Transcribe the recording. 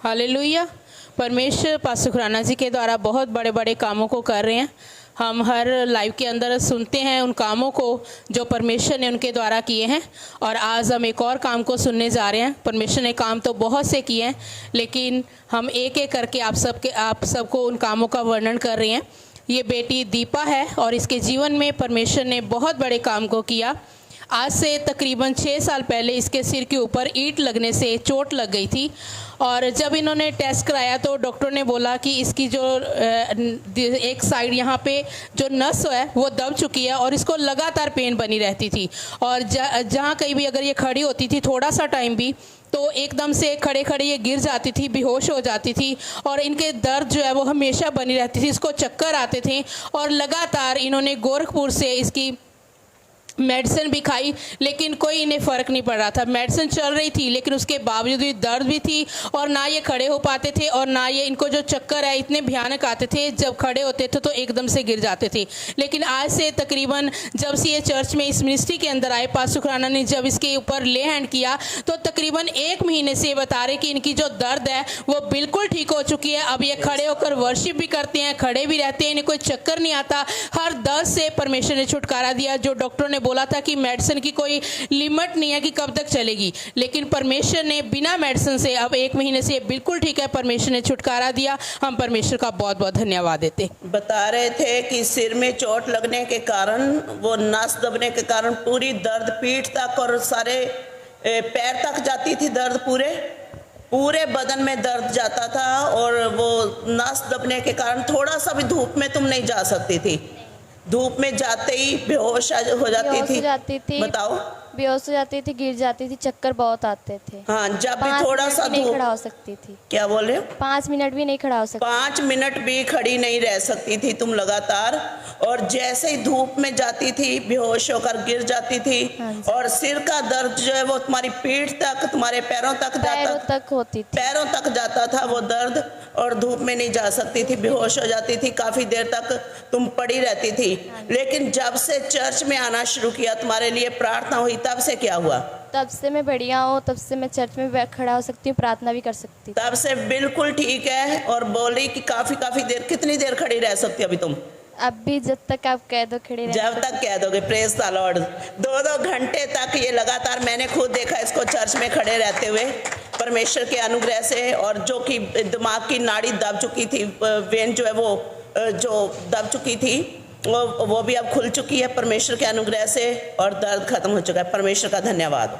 Hallelujah. परमेश्वर pastor Khurana जी के द्वारा बहुत बड़े बड़े कामों को कर रहे हैं। हम हर लाइव के अंदर सुनते हैं उन कामों को जो परमेश्वर ने उनके द्वारा किए हैं, और आज हम एक और काम को सुनने जा रहे हैं। परमेश्वर ने काम तो बहुत से किए हैं, लेकिन हम एक एक करके आप सबको उन कामों का वर्णन कर रहे हैं। ये बेटी दीपा है और इसके जीवन में परमेश्वर ने बहुत बड़े काम को किया। आज से तकरीबन 6 साल पहले इसके सिर के ऊपर ईंट लगने से चोट लग गई थी, और जब इन्होंने टेस्ट कराया तो डॉक्टर ने बोला कि इसकी जो एक साइड यहाँ पे जो नस है वो दब चुकी है और इसको लगातार पेन बनी रहती थी। और जहाँ कहीं भी अगर ये खड़ी होती थी थोड़ा सा टाइम भी, तो एकदम से खड़े खड़े ये गिर जाती थी, बेहोश हो जाती थी, और इनके दर्द जो है वो हमेशा बनी रहती थी। इसको चक्कर आते थे, और लगातार इन्होंने गोरखपुर से इसकी मेडिसिन भी खाई, लेकिन कोई इन्हें फ़र्क नहीं पड़ रहा था। मेडिसिन चल रही थी, लेकिन उसके बावजूद भी दर्द भी थी, और ना ये खड़े हो पाते थे, और ना ये इनको जो चक्कर है इतने भयानक आते थे। जब खड़े होते थे तो एकदम से गिर जाते थे। लेकिन आज से तकरीबन जब से ये चर्च में इस मिनिस्ट्री के अंदर आए, पास्टर खुराना ने जब इसके ऊपर ले हैंड किया, तो तकरीबन 1 महीने से बता रहे कि इनकी जो दर्द है वो बिल्कुल ठीक हो चुकी है। अब ये खड़े होकर वर्शिप भी करते हैं, खड़े भी रहते हैं, इन्हें कोई चक्कर नहीं आता। हर दर्द से परमेश्वर ने छुटकारा दिया। जो डॉक्टर ने बोला था कि मेडिसिन की कोई लिमिट नहीं है कि कब तक चलेगी, लेकिन परमेश्वर ने बिना मेडिसिन से अब 1 महीने से बिल्कुल ठीक है। परमेश्वर ने छुटकारा दिया। हम परमेश्वर का बहुत बहुत धन्यवाद देते। बता रहे थे कि सिर में चोट लगने के कारण, वो नस दबने के कारण पूरी दर्द पीठ तक और सारे पैर तक जाती थी। दर्द पूरे बदन में दर्द जाता था, और वो नस दबने के कारण थोड़ा सा भी धूप में तुम नहीं जा सकती थी। धूप में जाते ही बेहोश हो जाती थी। बताओ, बेहोश हो जाती थी, गिर जाती थी, चक्कर बहुत आते थे। हाँ, जब भी थोड़ा सा नहीं खड़ा हो सकती थी। क्या बोले? 5 मिनट भी नहीं खड़ा हो सकती। 5 मिनट भी खड़ी नहीं रह सकती थी तुम लगातार। और जैसे ही धूप में जाती थी बेहोश होकर गिर जाती थी। और सिर का दर्द जो है वो तुम्हारी पीठ तक, तुम्हारे पैरों तक होती थी। पैरों तक जाता था वो दर्द, और धूप में नहीं जा सकती थी, बेहोश हो जाती थी। काफी देर तक तुम पड़ी रहती थी। लेकिन जब से चर्च में आना शुरू किया, तुम्हारे लिए प्रार्थना हुई, तब से क्या हुआ? तब से मैं बढ़िया हूँ। तब से मैं चर्च में खड़ा हो सकती हूँ, प्रार्थना भी कर सकती हूँ। तब से बिल्कुल ठीक है। और बोली कि काफी देर, कितनी देर खड़ी रह सकती अभी तुम? अब भी जब तक आप कह दो खड़े रह। जब तक कह दोगे। Praise the Lord. 2-2 घंटे तक ये लगातार, मैंने खुद देखा इसको चर्च में खड़े रहते हुए, परमेश्वर के अनुग्रह से। और जो कि दिमाग की नाड़ी दब चुकी थी, वेन जो है वो जो दब चुकी थी, वो भी अब खुल चुकी है परमेश्वर के अनुग्रह से, और दर्द खत्म हो चुका है। परमेश्वर का धन्यवाद।